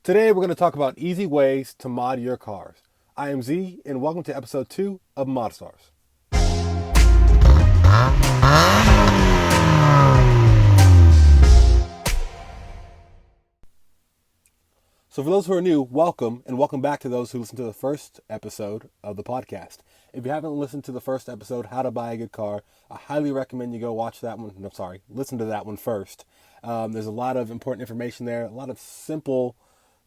Today we're going to talk about easy ways to mod your cars. I am Z, and welcome to episode 2 of ModStarz. So for those who are new, welcome, and welcome back to those who listened to the first episode of the podcast. If you haven't listened to the first episode, How to Buy a Good Car, I highly recommend you go watch that one. No, sorry, listen to that one first. There's a lot of important information there, a lot of simple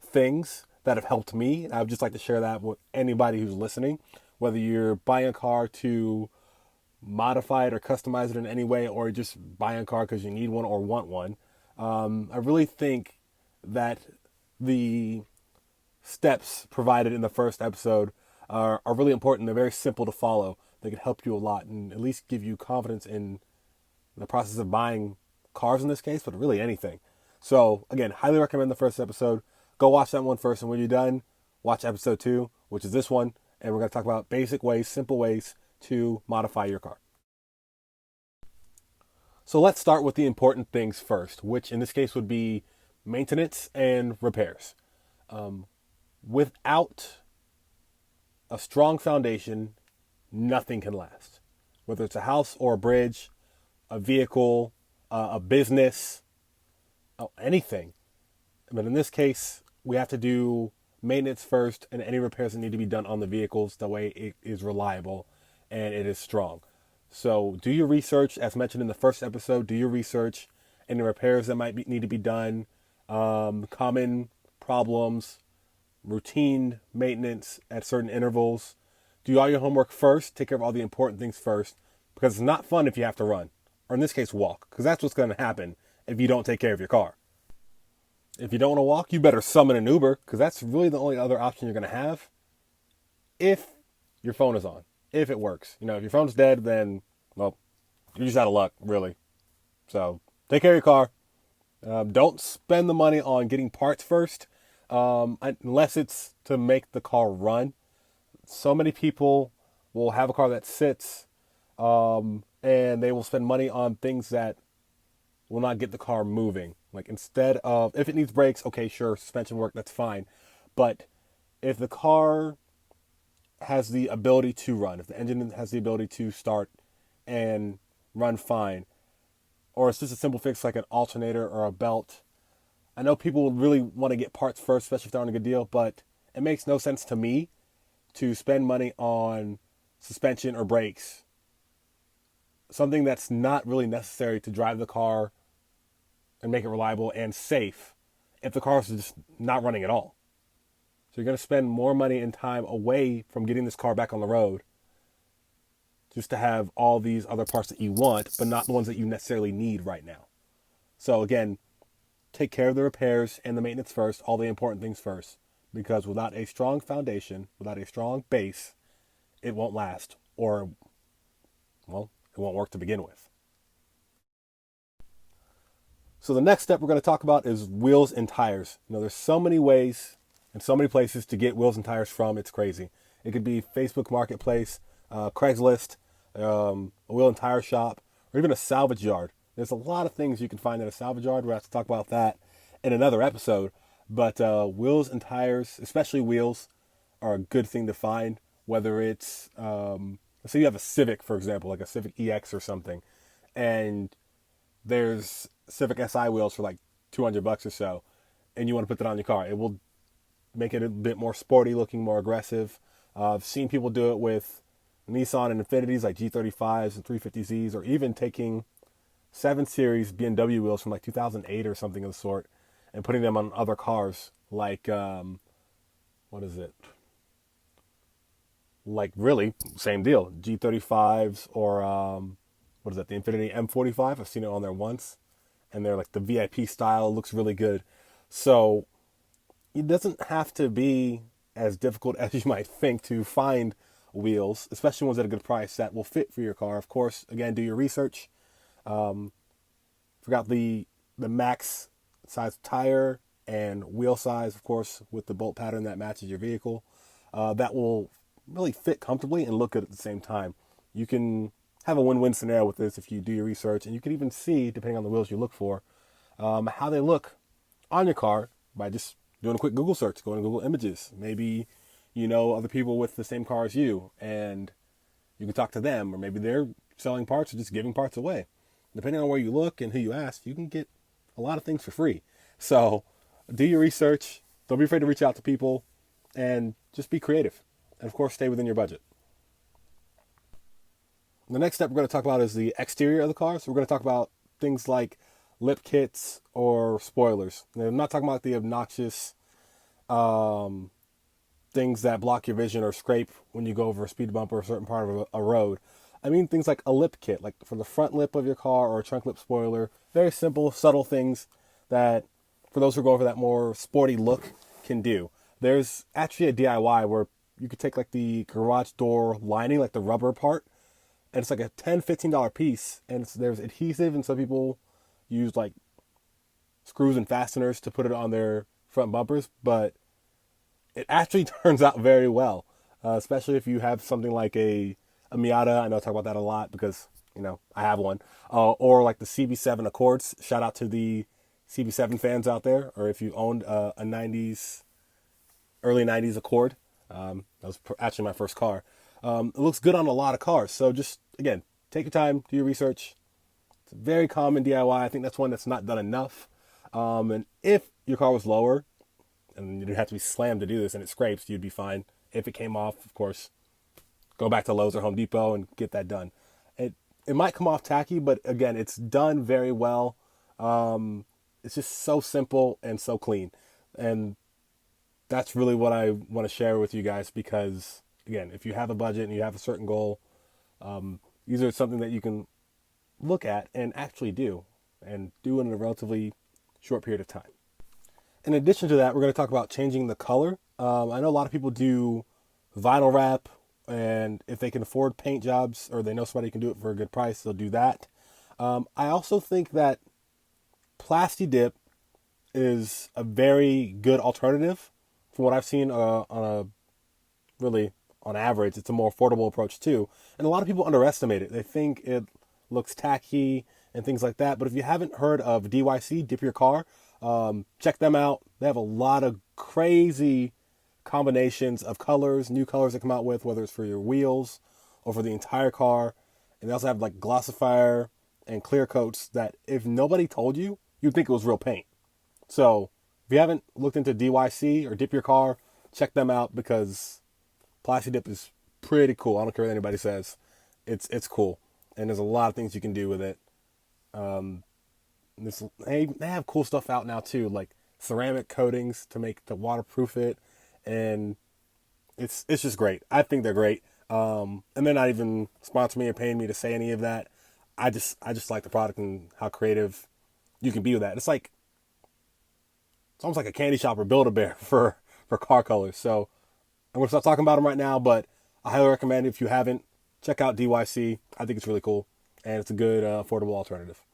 things that have helped me. I would just like to share that with anybody who's listening, whether you're buying a car to modify it or customize it in any way, or just buying a car because you need one or want one. I really think that the steps provided in the first episode are really important. They're very simple to follow. They can help you a lot and at least give you confidence in the process of buying cars in this case, but really anything. So again, highly recommend the first episode. Go watch that one first, and when you're done, watch episode 2, which is this one, and we're going to talk about basic ways, simple ways to modify your car. So let's start with the important things first, which in this case would be maintenance and repairs. Without a strong foundation, nothing can last. Whether it's a house or a bridge, a vehicle, a business, anything. But in this case, we have to do maintenance first and any repairs that need to be done on the vehicles. That way it is reliable and it is strong. So do your research, as mentioned in the first episode. Do your research, any repairs that need to be done, common problems, routine maintenance at certain intervals. Do all your homework first. Take care of all the important things first, because it's not fun if you have to run, or in this case walk, because that's what's going to happen if you don't take care of your car. If you don't want to walk, you better summon an Uber, because that's really the only other option you're going to have if your phone is on, if it works. If your phone's dead, then, well, you're just out of luck, really. So take care of your car. Don't spend the money on getting parts first, unless it's to make the car run. So many people will have a car that sits, and they will spend money on things that will not get the car moving. Like, instead of, if it needs brakes, okay, sure, suspension work, that's fine. But if the car has the ability to run, if the engine has the ability to start and run fine, or it's just a simple fix like an alternator or a belt, I know people would really want to get parts first, especially if they're on a good deal, but it makes no sense to me to spend money on suspension or brakes, something that's not really necessary to drive the car and make it reliable and safe, if the car is just not running at all. So you're going to spend more money and time away from getting this car back on the road just to have all these other parts that you want, but not the ones that you necessarily need right now. So again, take care of the repairs and the maintenance first, all the important things first, because without a strong foundation, without a strong base, it won't last, or, well, it won't work to begin with. So the next step we're going to talk about is wheels and tires. There's so many ways and so many places to get wheels and tires from. It's crazy. It could be Facebook Marketplace, Craigslist, a wheel and tire shop, or even a salvage yard. There's a lot of things you can find at a salvage yard. We'll have to talk about that in another episode. But wheels and tires, especially wheels, are a good thing to find. Whether it's, let's say you have a Civic, for example, like a Civic EX or something, and there's Civic Si wheels for like $200 or so, and you want to put that on your car. It will make it a bit more sporty looking, more aggressive. I've seen people do it with Nissan and Infinitis, like G35s and 350Zs, or even taking 7 Series BMW wheels from like 2008 or something of the sort, and putting them on other cars, like, what is it? Like, really, same deal. G35s, or, what is that, the Infiniti M45? I've seen it on there once, and they're like the VIP style, looks really good. So it doesn't have to be as difficult as you might think to find wheels, especially ones at a good price that will fit for your car. Of course, again, do your research. Forgot the max size tire and wheel size, of course, with the bolt pattern that matches your vehicle. That will really fit comfortably and look good at the same time. You can have a win-win scenario with this if you do your research, and you can even see, depending on the wheels you look for, how they look on your car by just doing a quick Google search, going to Google Images. Maybe you know other people with the same car as you, and you can talk to them, or maybe they're selling parts or just giving parts away. Depending on where you look and who you ask, you can get a lot of things for free. So do your research. Don't be afraid to reach out to people, and just be creative. And of course, stay within your budget. The next step we're going to talk about is the exterior of the car. So we're going to talk about things like lip kits or spoilers. Now, I'm not talking about the obnoxious things that block your vision or scrape when you go over a speed bump or a certain part of a road. I mean things like a lip kit, like for the front lip of your car or a trunk lip spoiler. Very simple, subtle things that, for those who go for that more sporty look, can do. There's actually a DIY where you could take like the garage door lining, like the rubber part, and it's like a $10, $15 piece, and there's adhesive, and some people use like screws and fasteners to put it on their front bumpers, but it actually turns out very well, especially if you have something like a Miata. I know I talk about that a lot because, you know, I have one. Or like the CB7 Accords. Shout out to the CB7 fans out there, or if you owned a 90s, early 90s Accord. That was actually my first car. It looks good on a lot of cars. So just, again, take your time, do your research. It's a very common DIY. I think that's one that's not done enough. And if your car was lower, and you didn't have to be slammed to do this, and it scrapes, you'd be fine. If it came off, of course, go back to Lowe's or Home Depot and get that done. It might come off tacky, but again, it's done very well. It's just so simple and so clean. And that's really what I want to share with you guys, because, again, if you have a budget and you have a certain goal, these are something that you can look at and actually do, and do in a relatively short period of time. In addition to that, we're going to talk about changing the color. I know a lot of people do vinyl wrap, and if they can afford paint jobs or they know somebody who can do it for a good price, they'll do that. I also think that Plasti-Dip is a very good alternative. From what I've seen on average, it's a more affordable approach too. And a lot of people underestimate it. They think it looks tacky and things like that. But if you haven't heard of DYC, Dip Your Car, check them out. They have a lot of crazy combinations of colors, new colors that come out with, whether it's for your wheels or for the entire car. And they also have like glossifier and clear coats that if nobody told you, you'd think it was real paint. So if you haven't looked into DYC or Dip Your Car, check them out, because Plasti-Dip is pretty cool. I don't care what anybody says. It's cool. And there's a lot of things you can do with it. They have cool stuff out now too, like ceramic coatings to waterproof it, and it's just great. I think they're great. And they're not even sponsoring me or paying me to say any of that. I just like the product and how creative you can be with that. It's almost like a candy shop or Build-A-Bear for car colors. So I'm gonna stop talking about them right now, but I highly recommend it. If you haven't, check out DYC. I think it's really cool, and it's a good affordable alternative.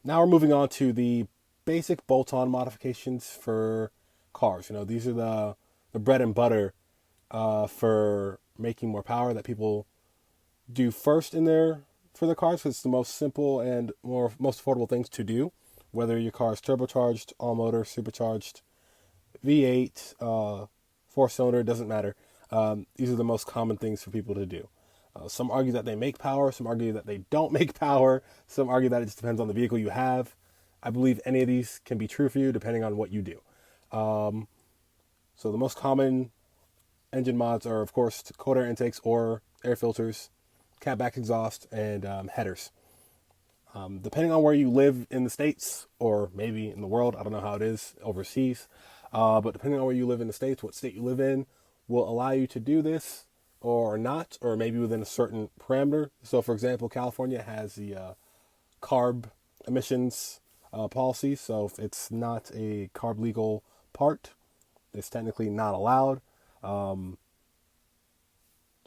Now we're moving on to the basic bolt-on modifications for cars. You know, these are the bread and butter for making more power that people do first for their cars, because it's the most simple and most affordable things to do. Whether your car is turbocharged, all motor, supercharged, V8, 4-cylinder, doesn't matter. These are the most common things for people to do. Some argue that they make power. Some argue that they don't make power. Some argue that it just depends on the vehicle you have. I believe any of these can be true for you depending on what you do. So the most common engine mods are, of course, cold air intakes or air filters, catback exhaust, and headers. Depending on where you live in the States, or maybe in the world, I don't know how it is overseas, but depending on where you live in the States, what state you live in will allow you to do this or not, or maybe within a certain parameter. So, for example, California has the carb emissions policy. So if it's not a carb legal part, it's technically not allowed.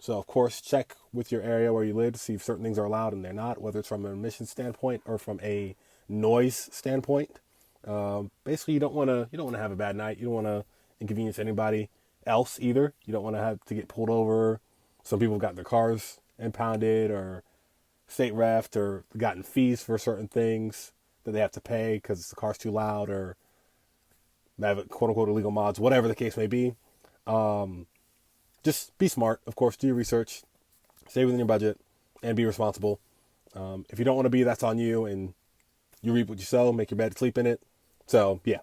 So, of course, check with your area where you live to see if certain things are allowed and they're not, whether it's from an emission standpoint or from a noise standpoint. Basically, you don't want to have a bad night. You don't want to inconvenience anybody else either. You don't want to have to get pulled over. Some people have got their cars impounded or state refed or gotten fees for certain things that they have to pay because the car's too loud, or have quote unquote illegal mods, whatever the case may be. Just be smart, of course, do your research, stay within your budget, and be responsible. If you don't want to be, that's on you, and you reap what you sow, make your bed, sleep in it. So, yeah.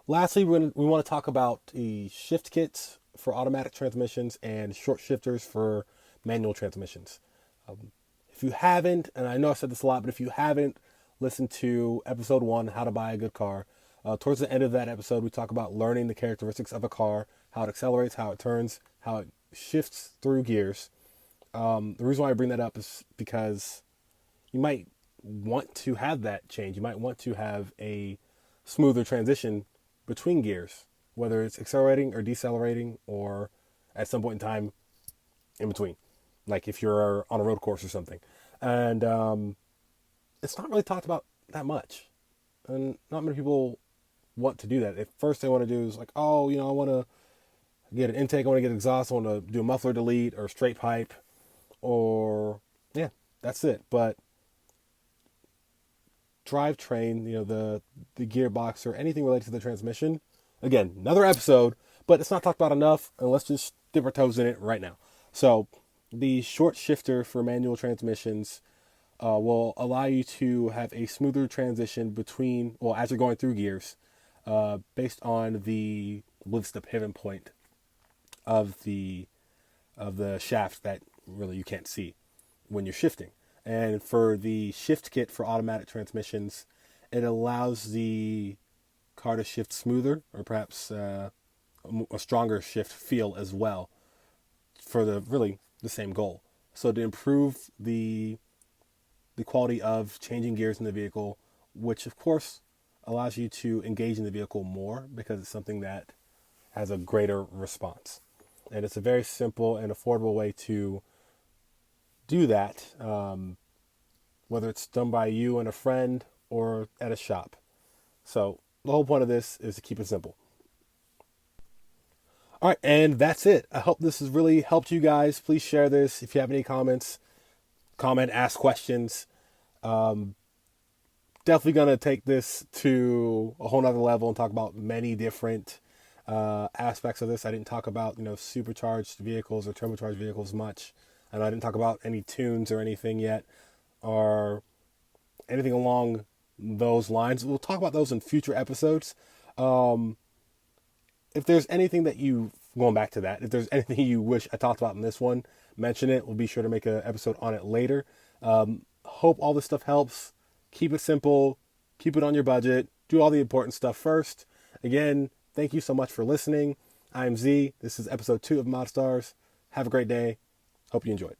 Lastly, we want to talk about the shift kits for automatic transmissions and short shifters for manual transmissions. If you haven't, and I know I've said this a lot, but if you haven't listened to episode 1, How to Buy a Good Car, towards the end of that episode, we talk about learning the characteristics of a car, how it accelerates, how it turns, how it shifts through gears. The reason why I bring that up is because you might want to have that change. You might want to have a smoother transition between gears, whether it's accelerating or decelerating, or at some point in time in between, like if you're on a road course or something. And it's not really talked about that much, and not many people want to do that. At first they want to do is like, oh, I want to get an intake, I want to get exhaust, I want to do a muffler delete or straight pipe, or yeah, that's it. But drivetrain, the gearbox or anything related to the transmission, again, another episode, but it's not talked about enough, and let's just dip our toes in it right now. So the short shifter for manual transmissions will allow you to have a smoother transition between, as you're going through gears, based on the pivot point of the shaft that really you can't see when you're shifting. And for the shift kit for automatic transmissions, it allows the car to shift smoother, or perhaps a stronger shift feel as well, for the same goal. So to improve the quality of changing gears in the vehicle, which of course allows you to engage in the vehicle more because it's something that has a greater response. And it's a very simple and affordable way to do that, whether it's done by you and a friend or at a shop. So the whole point of this is to keep it simple. All right, and that's it. I hope this has really helped you guys. Please share this. If you have any comments, ask questions. Definitely going to take this to a whole nother level and talk about many different aspects of this. I didn't talk about, supercharged vehicles or turbocharged vehicles much. And I didn't talk about any tunes or anything yet, or anything along those lines. We'll talk about those in future episodes. If there's anything that going back to that, if there's anything you wish I talked about in this one, mention it. We'll be sure to make an episode on it later. Hope all this stuff helps. Keep it simple. Keep it on your budget. Do all the important stuff first. Again, thank you so much for listening. I'm Z. This is episode 2 of ModStarz. Have a great day. Hope you enjoyed.